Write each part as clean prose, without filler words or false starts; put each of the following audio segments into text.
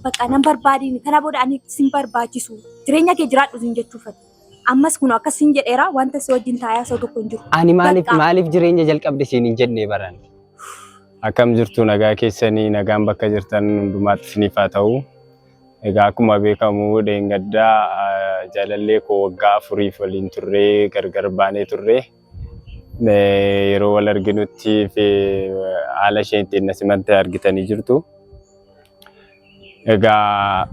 bakka nan barbaadini kana booda ani sin barbaachisu jireenya kee jiraadhu sin jechuufati. Ammas kun akkasiin jedheera wanta si wajjin taayaa soo tokko hin jiru. Ani maaliif jireenya jalqabde siin hin jennee baran. Akkam jirtu nagaa keessanii nagaan bakka jirtan hundumaatti isiniif haa ta'u. Egaa akkuma beekamu dheengaddaa jaalallee koo waggaa 4 waliin turree gargar baanee turree yeroo wal arginutti fi haala isheen ittiin na simattee argitanii jirtu. Egaa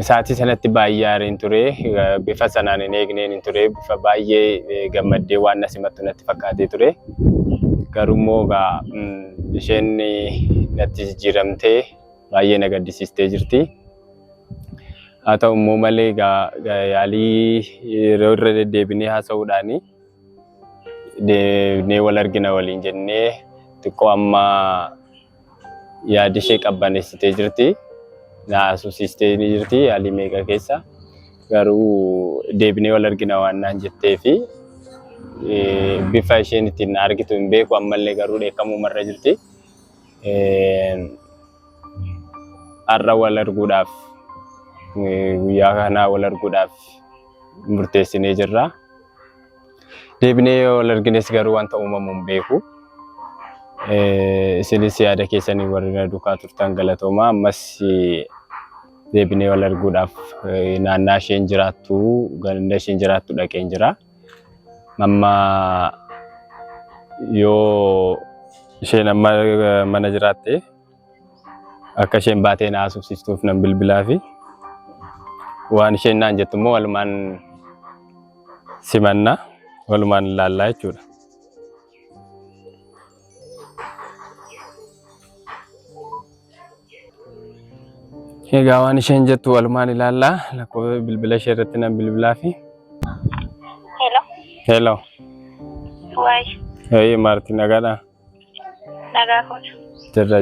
sa'aatii sanatti baay'ee aareen ture bifa sanaan hin eegneen hin ture bifa baay'ee gammaddee waan na simattu natti fakkaatee ture. Garuu egaa isheen natti jijjiiramtee baay'ee na gaddisiistee jirti. Haa ta'u immoo malee yaalii yeroo irra deddeebinee haasa'uudhaani deebinee wal argina waliin jennee xiqqoo amma yaada ishee qabbaneessitee jirti. Naasuusistee jirti yaalii meeqa keessa garuu deebinee wal argina waan naan jettee fi bifa isheen ittiin argitu hin beeku ammallee garuu dheekkamuumarra jirti. Har'a wal arguudhaaf guyyaa kanaa wal arguudhaaf murteessinee jirra. Deebinee wal argines garuu wanta uumamu hin beeku. Isinis yaada keessanii warra duukaa turtan galatooma. Ammas deebinee wal arguudhaaf naannaa isheen jiraattu ganda isheen jiraattu dhaqeen jira. Amma yoo isheen amma mana jiraatte akka isheen baatee na haasofsiistuuf nan bilbilaa fi waan isheen naan jettu immoo walumaan simanna walumaan ilaallaa jechuudha. Egaa waan isheen jettu walumaan ilaallaa lakkoofsa bilbila ishee irratti nan bilbilaa fi. Hello. Why? Hey Martin nagaadha. Nagaa kun.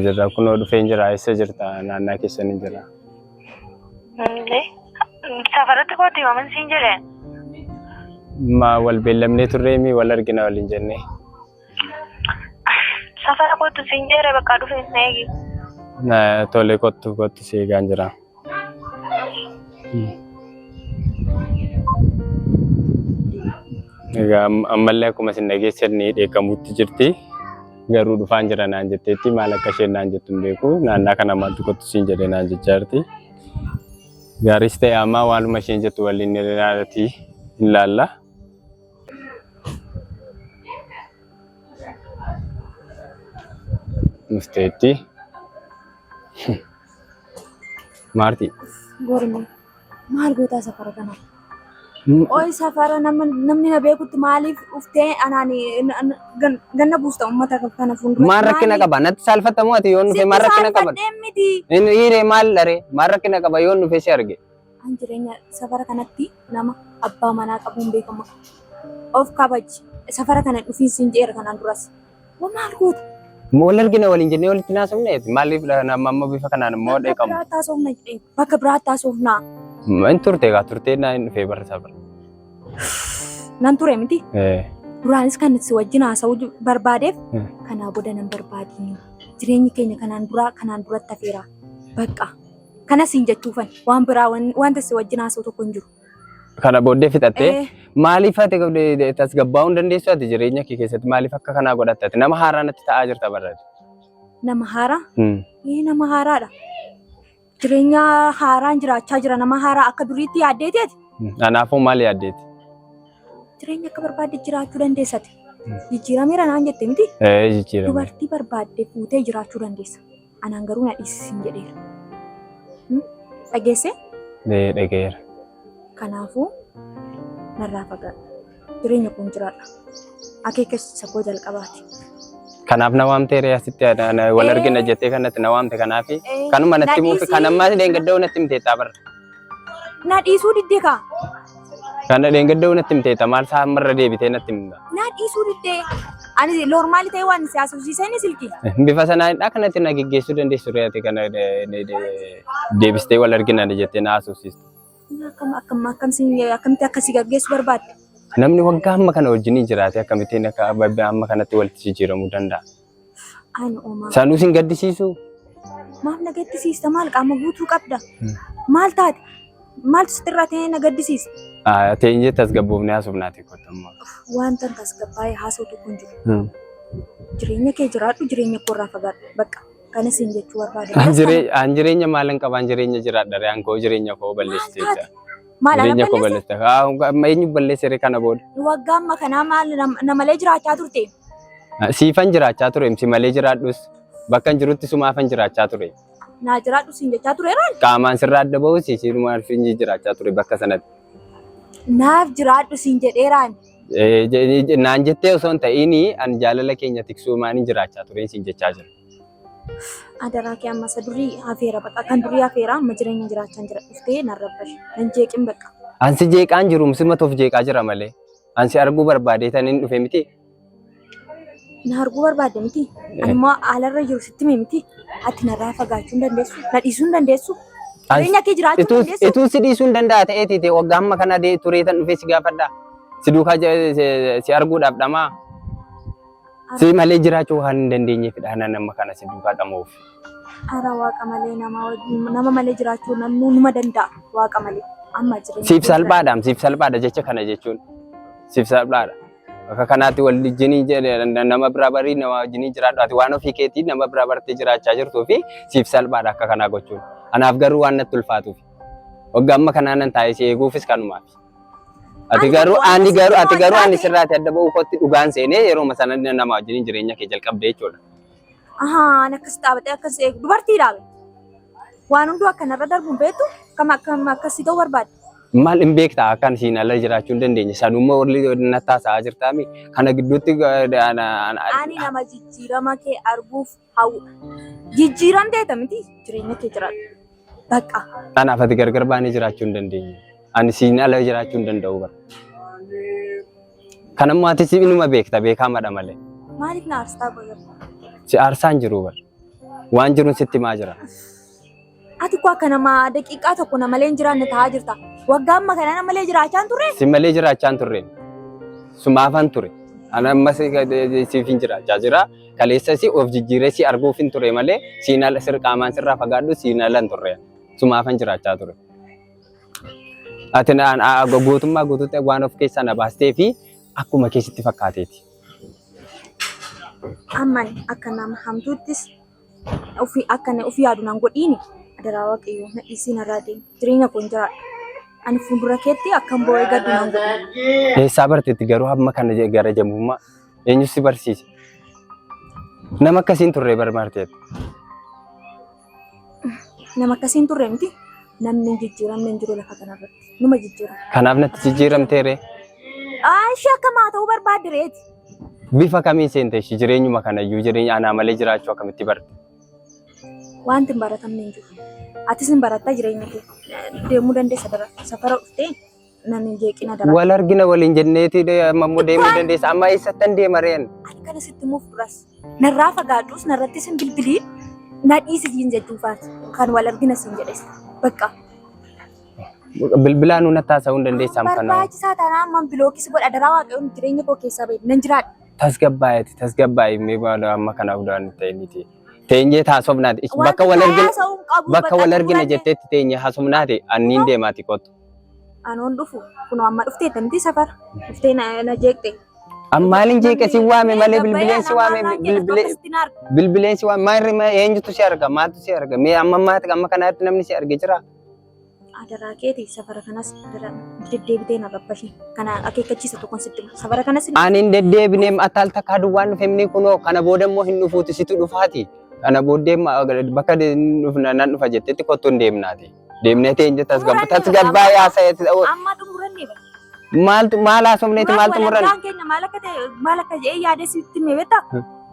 Jirra kunoo dhufeen jira eessa jirta naannaa keessan hin jira. Safaratti kootti waaman siin jedhe. Ma wal beellamnee turreemi wal argina waliin jennee. Safara kootti siin jedhe bakka dhufeen na eegi. Tole kottu si eegaan jira. Egaa ammallee akkuma isin dhageessanii dheekkamuutti jirti. Garuu dhufaan jira naan jetteetti maal akka isheen naan jettu hin beeku. Naannaa kana maaltu kottu siin jedhee naan jechaa jirti. Gaariis ta'e ammaa waanuma isheen jettu waliin ilaalati hin laalla. Mufteetti. Marti. Gormi maal gootaa safara kana? Oi safara namni na beekutti maaliif uftee anaan ganna buusta uummata kana fuuldura. Maal rakkina qaba? Natti saalfattamoo ati yoon dhufe maal rakkina qaba? Inni hiiree maal dharee maal rakkina qaba yoon dhufe si arge? An jireenya safara kanatti nama abbaa manaa qabuun beekama. Of kabaji safara kana dhufiinsi jeera kanaan duras. Maal goota? Wal argina waliin jennee walitti naasofne maaliif nama amma bifa kanaan immoo dheekamu? Bakka biraa taasofnaa. Inni turte egaa turtee naa hin dhufee barra safara. Nan ture miti. Duraanis kan si wajjin haasa'uu barbaadeef kanaa booda nan barbaadini. Jireenyi keenya kanaan duratti hafeera. Bakka kanas hin jechuufan waan biraa wanta si wajjin haasa'u tokko hin jiru. Kana booddee fixattee maaliif ati tasgabbaa'uu hin dandeessu ati jireenya kee keessatti maaliif akka kanaa godhatte ati nama haaraa natti ta'aa jirta barraati. Nama haaraa? Nama haaraadha. Jireenya haaraan jiraachaa jira nama haaraa akka duriitti yaaddeeteeti. Kanaafuu maal yaaddeeti? Jireenya akka barbaadde jiraachuu dandeessati. Jijjiirameera naan jette miti? Jijjiirame. Dubartii barbaadde fuutee jiraachuu dandeessa. Anaan garuu na dhiisisin jedheera. Dhageesse? Dhageera. Kanaafuu narraa fagaadha. Jireenya kun jiraadha. Akeekessa koo jalqabaati. Kanaaf na waamtee reyaasitti wal argina jettee kanatti na waamte kanaafi kanuma natti muufi kan ammaa dheengaddaa'uu natti himteetta barra. Na dhiisuu diddee kaa. Kana dheengaddaa'uu natti himteetta maal saamarra deebitee natti himta. Na dhiisuu diddee ani normaali ta'e waan si haasofsiisee silki. Bifa sanaa kanatti na geggeessuu dandeessu reyaati kana deebistee wal argina jettee na haasofsiistu. Akkamitti akkasii gaggeessuu barbaadde? Namni waggaa amma kana wajjin jiraate akkamittiin akka amma kanatti walitti jijjiiramuu danda'a? Sanuus hin gaddisiisu. Maaf na gaddisiista maal qaama guutuu qabda. Maal taate? Maaltu sirraa ta'ee na gaddisiisa? Teenyee tasgabboofnee haasofnaati kottammaa. Wanta tasgabbaa'ee haasa'u tokko hin jiru. Jireenya kee jiraadhu jireenya koo irraa fagaadhu. Bakka kanas hin jechuu barbaada. An jireenya maalan qaba an jireenya jiraadha re'aan koo jireenya koo balleessite jecha. Maal ana jireenya koo balleessite. Eenyu balleessere kana booda. Waggaa amma kanaa maal na malee jiraachaa turte? Siifan jiraachaa ture si malee jiraadhus bakka hin jirutti sumaafan jiraachaa ture. Naa jiraadhu siin jechaa tureeraan? Qaamaan sirraa adda bahus sirumaan finji jiraachaa ture bakka sanatti. Naaf jiraadhu siin jedheeraan. Naan jettee osoo hin ta'in an jaalala keenya tiksuu maanii jiraachaa ture siin jechaa jira. Adaraa kee amma isa durii hafeera bakka kan durii hafeera amma jireenya jiraachaa jira dhuftee narrabbash nan jeeqin bakka. Ansi jeeqaan jiru simatuuf jeeqaa jira malee ansi arguu barbaadee taniin dhufe miti. Na arguu barbaadde miti. Animmoo haalarra jiru sitti mee miti. Ati narraa fagaachuu hin dandeessu. Na dhiisuu hin dandeessu. Jireenya kee jiraachuu hin dandeessu. Ituu si dhiisuu hin danda'a ta'eeti waggaa amma kana turee tan dhufee si gaafadha. Si duukaa si arguudhaaf dhamaa. Si malee jiraachuu waan hin dandeenyeefidha hanan amma kana si duukaa dhamuuf. Ara waaqa malee nama malee jiraachuu numa danda'a waaqa malee. Amma jireenya. Siif salphaadha jecha kana jechuun. Siif salphaadha. Akka kanaatti wal jinii nama biraa barii nama jinii jiraadhu ati waan ofii keetii nama biraa bartee jiraachaa jirtuu fi siif salphaadha akka kanaa gochuun. Anaaf garuu waan natti ulfaatuuf. Waggaa amma kanaa nan taa'ee si eeguufis kanumaaf. Ati garuu ani sirraati adda ba'uu kootti dhugaan seenee yeroo sana nama wajjin jireenya kee jalqabdee jechuudha. Ahaan akkas dhaabatee akkas eegu dubartii dhaabe. Waan hunduu akkanarra darbuun beektu kam akkasii ta'uu barbaadde. Maal hin beektaa akkan siin ala jiraachuu hin dandeenye sanummaa warri nattaasaa jirtaami kana gidduutti ani nama jijjiirama kee arguuf hawwudha. Jijjiiramteeta miti jireenya kee jiraadhu. Bakka. Anaaf ati gargar baanee jiraachuu hin dandeenye. Ani siin ala jiraachuu hin danda'u bara. Kanammoo ati inuma beekta beekamadha malee. Maaliif na aarsitaa godhatu? Si aarsaan jiru bara. Waan jiruun sitti maa jira? Ati koo akka nama daqiiqaa tokko na malee hin jiraanne taa'aa jirta. Waggaa amma kana na malee jiraachaa turre? Si malee jiraachaa turre. Sumaafan ture. Ana amma siif hin jiraachaa jira. Kaleessa si of jijjiiree si arguuf hin ture malee siin ala qaamaan sirraa fagaadhu siin ala hin turre. Sumaafan jiraachaa ture. Ati guutummaa guutuutti waan of keessaa na baastee fi akkuma keessatti fakkaateeti. Amman akka nama hamtuuttis ofii yaadu nan godhiini. Adaraa waaqayyoo na dhiisii narraa deemu. Jireenya koo hin jiraadhu. Ani fuuldura keetti akkam boo'ee gaddu nan godhu. Eessaa barteetti garuu hamma kana gara jamummaa eenyu si barsiise? Nama akkasiin turre barmaarteetti. Nama akkasiin turre miti. Namni hin jijjiiramne hin jiru lafa kanarratti. Numa jijjiirama. Kanaaf natti jijjiiramteere? Ishee akkamaa ta'uu barbaadde reeti. Bifa kamiin seente ishee jireenyuma kanayyuu jireenya anaa malee jiraachuu akkamitti barte? Wanti hin baratamne hin jiru. Atis hin barattaa jireenya kee deemuu dandeessa safara dhuftee namni jeeqina dara. Wal argina waliin jenneeti ammoo deemuu dandeessa amma eessattan deema reen? Ani kana sitti muuf duras narraa fagaadhus narrattis hin bilbilii na dhiisitiin jechuufaati kan wal argina siin jedhes bakka. Bilbilaan nuti taasisuu hin dandeessam kana. Barbaachisaa taanaan amman bilookis godha daraa waaqayyoon jireenya koo keessaa bahe nan jiraadha. Tasgabbaa'ee mee amma kana udaan ta'e teenyee haasofnaati. Bakka wal argina jetteetti teenyee haasofnaati anniin deemaati kottu. Anoon dhufu kun amma dhuftee tamti safara dhuftee na jeeqte. Maaliin jeeqe si waame malee bilbileen si waame bilbileen si waame maal eenyutu si arga maaltu si arga mee amma kanaatti namni si arge jira. Adaraa keeti safara kanas deddeebitee na rabbashi kana akeekkachiisa tokkoon sitti safara kanas. Ani hin deddeebinee ataal takkaa duwwaan dhufemni kunoo kana booda immoo hin dhufuuti situ dhufaati. Kana booddee bakka nan dhufa jettetti kottu hin deemnaati. Deemnee teenye tasgabbaa yaasa'eeti. Amma xumuranne maal haasofneeti maal xumuran? Maal akka jedhee yaadee sitti mee beektaa?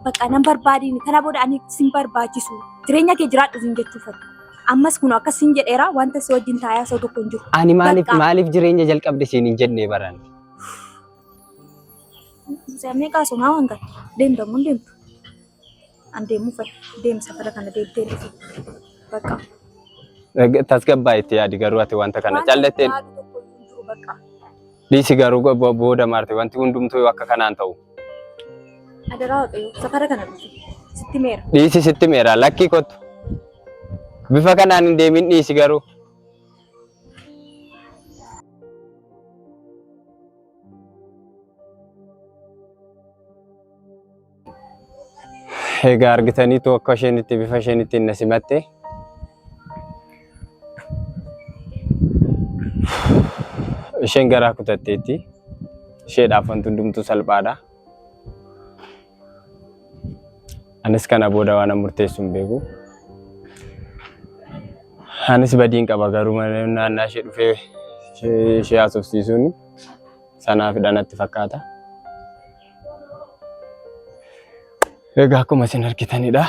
Bakka nan barbaadiin kana booda ani sin barbaachisu jireenya kee jiraadhu sin jechuufatti. Ammas kun akkas sin jedheera wanta si wajjin taa'ee haasa'u tokko hin jiru. Ani maaliif jireenya jalqabde siin hin jennee baran? Samee kaasumaa waan kan deemtamu hin deemtu. An deemuu fedha deemsa safara kana deemtee dhufu bakka. Tasgabbaa'itti yaadi garuu ati wanta kana calletteen. Dhiisi garuu booda maarte wanti hundumtuu akka kanaan ta'u. Adaraa waaqayyoo safara kana dhufu sitti meera. Dhiisi sitti meera lakkii kottu. Bifa kanaan hin deemin dhiisi garuu. Egaa argitaniitu akka isheen itti bifa isheen ittiin na simatte. Isheen garaa kutatteetti. Isheedhaaf wanti hundumtuu salphaadha. Anis kana booda waan murteessu hin beeku. Anis badiin qaba garuu naannaa ishee dhufee ishee haasofsiisuun sanaafidha natti fakkaata. Egaa akkuma isin argitanidha.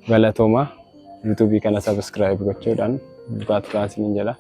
Galatooma. YouTube kana subscribe gochuudhaan bukaatu kaasiniin jala.